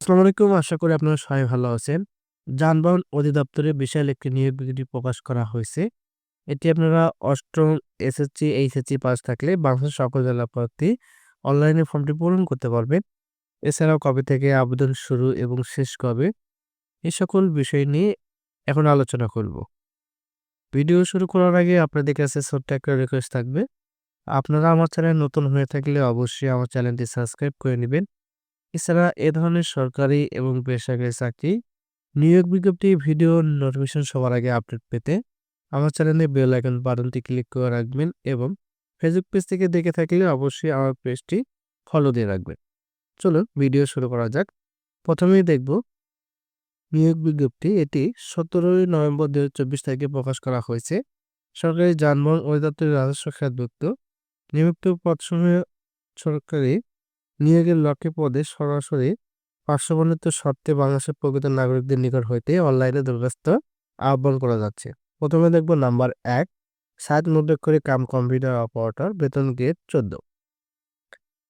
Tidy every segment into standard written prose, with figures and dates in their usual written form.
আসসালামু আলাইকুম। আশা করি আপনারা সবাই ভালো আছেন। যানবাহন অধিদপ্তরে বিশাল একটি নিয়োগ বিজ্ঞপ্তি প্রকাশ করা হয়েছে। এটি আপনারা ৮ম এসএসসি, এইচএসসি পাস থাকলে বাংলাদেশের সকল জেলা প্রার্থী অনলাইনে ফর্মটি পূরণ করতে পারবেন। এছাড়াও কবে থেকে আবেদন শুরু এবং শেষ কবে, এই সকল বিষয় নিয়ে এখন আলোচনা করব। ভিডিও শুরু করার আগে আপনাদের কাছে ছোট্ট একটা রিকোয়েস্ট থাকবে। আপনারা আমার চ্যানেল নতুন হয়ে থাকলে অবশ্যই আমার চ্যানেলটি সাবস্ক্রাইব করে নিবেন। এছাড়া এ ধরনের সরকারি এবং বেসরকারি চাকরি নিয়োগ বিজ্ঞপ্তি ভিডিও নোটিফিকেশন সবার আগে আপডেট পেতে আমার চ্যানেলে বেল আইকন বাটনটি ক্লিক করে রাখবেন এবং ফেসবুক পেজ থেকে দেখে থাকলে অবশ্যই আমার পেজটি ফলো দিয়ে রাখবেন। চলুন ভিডিও শুরু করা যাক। প্রথমেই দেখব নিয়োগ বিজ্ঞপ্তি। এটি ১৭ই নভেম্বর ২০২৪ তারিখে প্রকাশ করা হয়েছে। সরকারি যানবাহন অধিদপ্তরের রাজস্ব খাতভুক্ত নিযুক্ত পদসমূহে সরকারি নিয়োগের লক্ষ্যে পদে সরাসরি পার্শ্ববর্ণিত শর্তে বাংলাদেশের প্রকৃত নাগরিকদের নিকট হইতে অনলাইনে দরখাস্ত আহ্বান করা যাচ্ছে। প্রথমে দেখব নাম্বার ১, সাইট মুদ্রাক্ষরিক কাম কম্পিউটার অপারেটর, বেতন গ্রেড ১৪।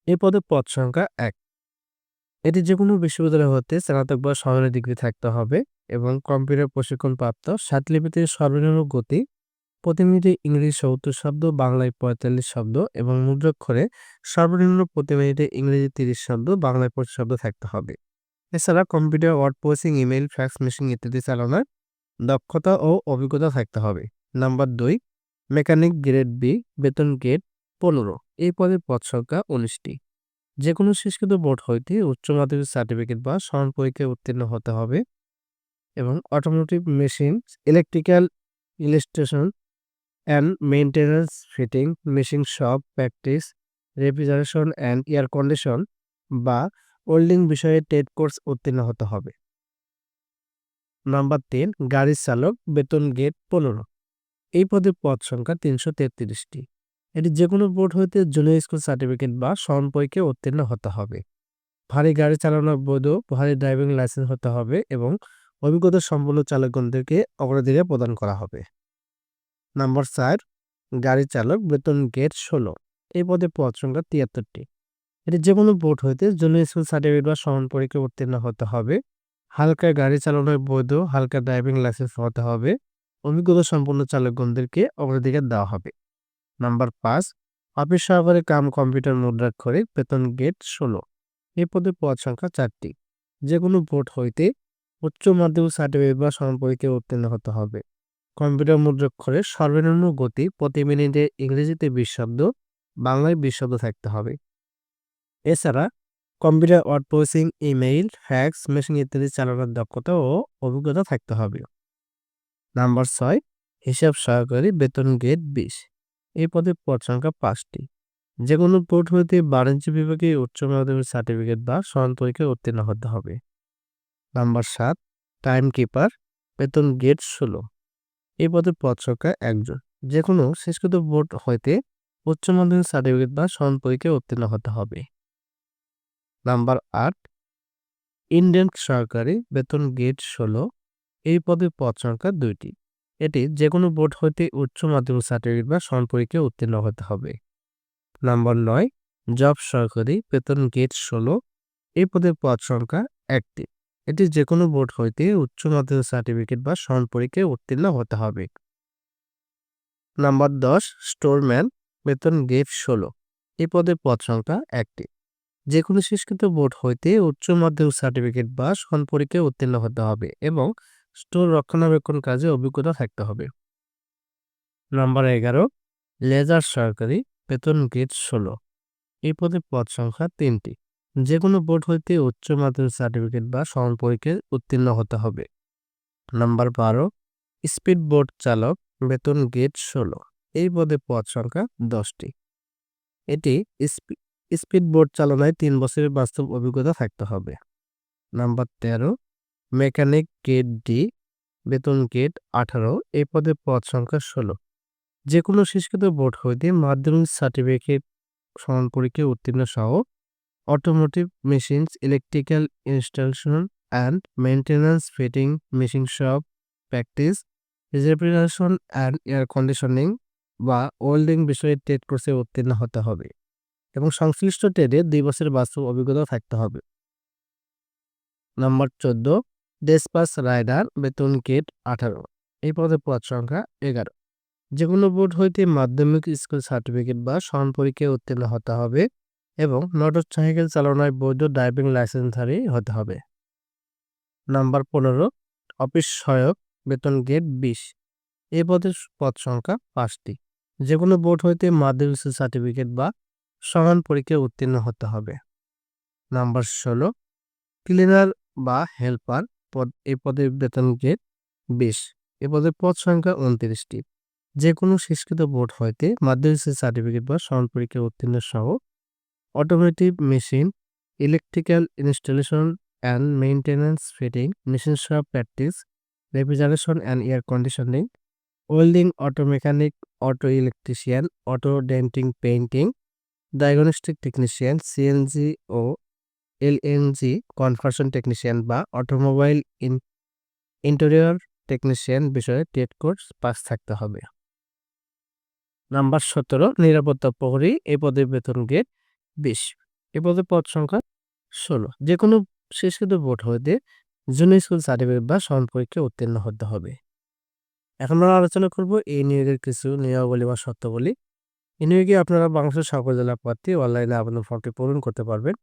এই পদে পদ সংখ্যা ১। এটি যেকোনো বিশ্ববিদ্যালয় হতে স্নাতক বা সমমানের ডিগ্রি থাকতে হবে এবং কম্পিউটার প্রশিক্ষণপ্রাপ্ত। স্বাতলিপিতে সর্বনিম্ন গতি প্রতি মিনিটে ইংরেজি ৭০ শব্দ, বাংলায় ৪৫ শব্দ এবং মুদ্রাক্ষরে সর্বনিম্ন প্রতি মিনিটে ইংরেজি ৩০ শব্দ, বাংলায় ২৫ শব্দ থাকতে হবে। এছাড়া computer, word processing, email, fax machine ইত্যাদি চালানোর দক্ষতা ও অভিজ্ঞতা থাকতে হবে। নাম্বার ২, মেকানিক গ্রেড বি, বেতন গ্রেড ১৫। এই পদের পদ সংখ্যা ১৯টি। যে কোনো শিক্ষিত বোর্ড হইতে উচ্চ মাধ্যমিক সার্টিফিকেট বা সমান পরীক্ষায় উত্তীর্ণ হতে হবে এবং automotive machine, electrical installation and maintenance, fitting, machine shop, practice, refrigeration and air condition বা ওয়েল্ডিং বিষয়ে টেট কোর্স উত্তীর্ণ হতে হবে। নাম্বার ৩, গাড়ির চালক, বেতন গ্রেড ১৫। এই পদে পদ সংখ্যা ৩৩৩টি। এটি যেকোনো বোর্ড হইতে জুনিয়র স্কুল সার্টিফিকেট বা সমান পরীক্ষায় উত্তীর্ণ হতে হবে। ভারী গাড়ি চালানোর বৈধ ভারী ড্রাইভিং লাইসেন্স হতে হবে এবং অভিজ্ঞতা সম্পন্ন চালকগণদেরকে অগ্রাধিকার প্রদান করা হবে। নাম্বার ৪, গাড়ি চালক, বেতন গ্রেড ১৬। এই পদে পদ সংখ্যা ৭৩টি। এটি যেকোনো বোর্ড হইতে জুনিয়র স্কুল সার্টিফিকেট বা সমান পরীক্ষায় উত্তীর্ণ হতে হবে। হালকা গাড়ি চালানোর বৈধ হালকা ড্রাইভিং লাইসেন্স হতে হবে। অভিজ্ঞতা সম্পন্ন চালকগণদেরকে অগ্রাধিকার দেওয়া হবে। নাম্বার ৫, অফিস সহকারী কাম কম্পিউটার মুদ্রাক্ষরিক, বেতন গ্রেড ১৬। এই পদে পদ সংখ্যা ৪টি। যে কোনো বোর্ড হইতে উচ্চ মাধ্যমিক সার্টিফিকেট বা সমান পরীক্ষায় উত্তীর্ণ হতে হবে। কম্পিউটার মুদ্রাক্ষরের সর্বনিম্ন গতি প্রতি মিনিটে ইংরেজিতে ২০ শব্দ, বাংলায় ২০ শব্দ থাকতে হবে। এছাড়া computer, word processing, email, fax machine ইত্যাদি চালানোর দক্ষতা ও অভিজ্ঞতা থাকতে হবে। নাম্বার ৬, হিসাব সহকারী, বেতন গ্রেড ২০। এই পদে পদ সংখ্যা ৫টি। যে কোনো বোর্ড হইতে বাণিজ্য বিভাগে উচ্চ মাধ্যমিক সার্টিফিকেট বা সমান পরীক্ষায় উত্তীর্ণ হতে হবে। নাম্বার ৭, টাইম কিপার, বেতন গ্রেড ১৬। এই পদে পদ সংখ্যা ১জন। যে কোনো স্বীকৃত বোর্ড হইতে উচ্চ মাধ্যমিক সার্টিফিকেট বা সমান পরীক্ষায় উত্তীর্ণ হতে হবে। নাম্বার ৮, ইন্ডিয়ান সহকারী, বেতন গ্রেড ১৬। এই পদে পদ সংখ্যা ২টি। এটি যে কোনো বোর্ড হইতে উচ্চ মাধ্যমিক সার্টিফিকেট বা সমান পরীক্ষায় উত্তীর্ণ হতে হবে। নাম্বার ৯, জব সহকারী, বেতন গ্রেড ১৬। এই পদের পদ সংখ্যা ১টি। এটি যে কোনো বোর্ড হইতে উচ্চ মাধ্যমিক সার্টিফিকেট বা সমান পরীক্ষায় উত্তীর্ণ হতে হবে। নাম্বার ১০, স্টোরম্যান, বেতন গ্রেড ১৬। এই পদের পদ সংখ্যা ১টি। যে কোনো স্বীকৃত বোর্ড হইতে উচ্চ মাধ্যমিক সার্টিফিকেট বা সমান পরীক্ষায় উত্তীর্ণ হতে হবে এবং স্টোর রক্ষণাবেক্ষণ কাজে অভিজ্ঞতা থাকতে হবে। নাম্বার ১১, লেজার সহকারী, বেতন গ্রেড ১৬। এই পদে পদ সংখ্যা ৩টি। যে কোনো বোর্ড হইতে উচ্চ মাধ্যমিক সার্টিফিকেট বা সমান পরীক্ষায় উত্তীর্ণ হতে হবে। নাম্বার ১২, স্পিড বোট চালক, বেতন গ্রেড ১৬। এই পদে পদ সংখ্যা ১০টি। এটি স্পিড বোট চালনায় ৩ বছরের বাস্তব অভিজ্ঞতা থাকতে হবে। নাম্বার ১৩, মেকানিক গ্রেড ডি, বেতন গ্রেড ১৮। এই পদে পদ সংখ্যা ১৬। যে কোনো স্বীকৃত বোর্ড হইতে মাধ্যমিক সার্টিফিকেট সমান পরীক্ষায় উত্তীর্ণ সহ automotive machines, electrical installation and maintenance, fitting, machine shop, practice, refrigeration and air conditioning বা ওয়েল্ডিং বিষয়ে টেট কোর্সে উত্তীর্ণ হতে হবে এবং সংশ্লিষ্ট ট্রেডে ২ বছরের বাস্তব অভিজ্ঞতা থাকতে হবে। নাম্বার 14 ডেসপাচ রাইডার, বেতন গেট 18, এই পদের পদ সংখ্যা 11। যেকোনো বোর্ড হইতে মাধ্যমিক স্কুল সার্টিফিকেট বা সমান পরীক্ষায় উত্তীর্ণ হতে হবে এবং মোটরসাইকেল চালানোর বৈধ ড্রাইভিং লাইসেন্সধারী হতে হবে। নাম্বার 15 অফিস সহায়ক, বেতন গেট 20, এই পদের পদ সংখ্যা 5টি। যেকোনো বোর্ড হইতে মাধ্যমিক স্কুল সার্টিফিকেট বা সমান পরীক্ষায় উত্তীর্ণ হতে হবে। নাম্বার 16 ক্লিনার বা হেল্পার পদ, এই পদের বেতন গেট 20, এ পদের পদ সংখ্যা 29টি। যে কোনো শিক্ষিত বোর্ড হইতে মাধ্যমিক সার্টিফিকেট বা সমান পরীক্ষায় উত্তীর্ণ সহ automotive machine, electrical installation and maintenance, fitting, machine shop practice, refrigeration and air conditioning, welding, auto mechanic, auto electrician, auto denting painting, diagnostic technician, CNG ও এলএনজি কনভার্সন টেকনিশিয়ান বা অটোমোবাইল ইন্টেরিয়র টেকনিশিয়ান বিষয়ে টেট course pass থাকতে হবে। Number 17 নিরাপত্তা প্রহরী, এই পদের বেতন গেট 20, এ পদের পদ সংখ্যা 16। যে কোনো শিক্ষিত বোর্ড হইতে জুনিয়র স্কুল সার্টিফিকেট বা সমান পরীক্ষায় উত্তীর্ণ হতে হবে। এখন আমরা আলোচনা করব এই নিয়োগের কিছু নিয়মাবলী বা শর্তাবলী। এই নিয়োগে আপনারা বাংলাদেশের সকল জেলা প্রার্থী অনলাইনে আবেদন ফর্মটি পূরণ করতে পারবেন।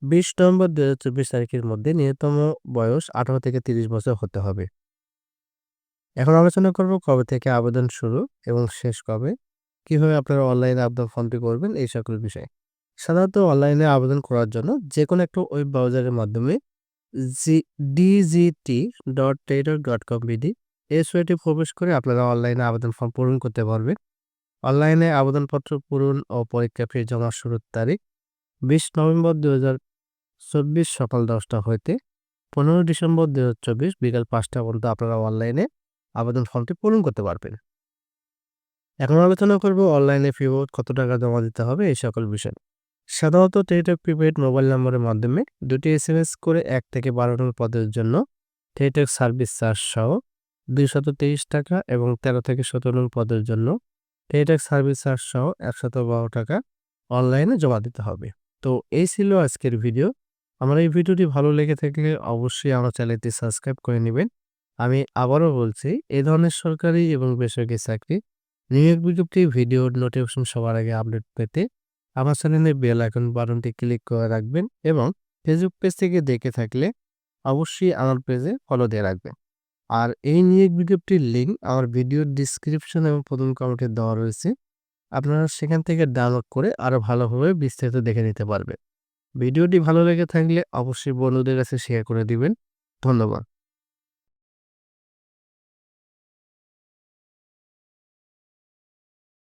20 নভেম্বর 2024 তারিখের মধ্যে ন্যূনতম বয়স 18 থেকে 30 বছর হতে হবে। এখন আলোচনা করব কবে থেকে আবেদন শুরু এবং শেষ কবে, কিভাবে আপনারা অনলাইনে আবেদন ফর্মটি করবেন, এই সকল বিষয়। সাধারণত অনলাইনে আবেদন করার জন্য যে কোনো একটা ওয়েব ব্রাউজারের মাধ্যমে dgt.tedor.com.bd এই ওয়েবসাইটে প্রবেশ করে আপনারা অনলাইনে আবেদন ফর্ম পূরণ করতে পারবেন। অনলাইনে আবেদনপত্র পূরণ ও পরীক্ষা ফি জমা শুরুর তারিখ 20 নভেম্বর 2024 সকাল 10টা হইতে 15 ডিসেম্বর 2024 বিকাল 5টা পর্যন্ত আপনারা অনলাইনে আবেদন ফর্মটি পূরণ করতে পারবেন। এখন আলোচনা করব অনলাইনে ফি বাবদ কত টাকা জমা দিতে হবে, এই সকল বিষয়। সাধারণত টেলিটক প্রিপেড মোবাইল নম্বরের মাধ্যমে 2টি SMS করে 1 থেকে 12 নং পদের জন্য টেলিটক সার্ভিস চার্জ সহ 223 টাকা এবং 13 থেকে 17 নং পদের জন্য টেলিটক সার্ভিস চার্জ সহ 112 টাকা অনলাইনে জমা দিতে হবে। তো এই ছিল আজকের ভিডিও। আমার এই ভিডিওটি ভালো লেগে থাকলে অবশ্যই আমার চ্যানেলটি সাবস্ক্রাইব করে নেবেন। আমি আবারও বলছি, এই ধরনের সরকারি এবং বেসরকারি চাকরি নিয়োগ বিজ্ঞপ্তি ভিডিওর নোটিফিকেশন সবার আগে আপডেট পেতে আমার চ্যানেলে বেল আইকন বাটনটি ক্লিক করে রাখবেন এবং ফেসবুক পেজ থেকে দেখে থাকলে অবশ্যই আমার পেজে ফলো দিয়ে রাখবেন। আর এই নিয়োগ বিজ্ঞপ্তির লিঙ্ক আমার ভিডিওর ডিসক্রিপশন এবং প্রথম কমেন্টে দেওয়া রয়েছে। আপনারা সেখান থেকে ডাউনলোড করে আরও ভালোভাবে বিস্তারিত দেখে নিতে পারবেন। ভিডিওটি ভালো লেগে থাকলে অবশ্যই বন্ধুদের কাছে শেয়ার করে দিবেন। ধন্যবাদ।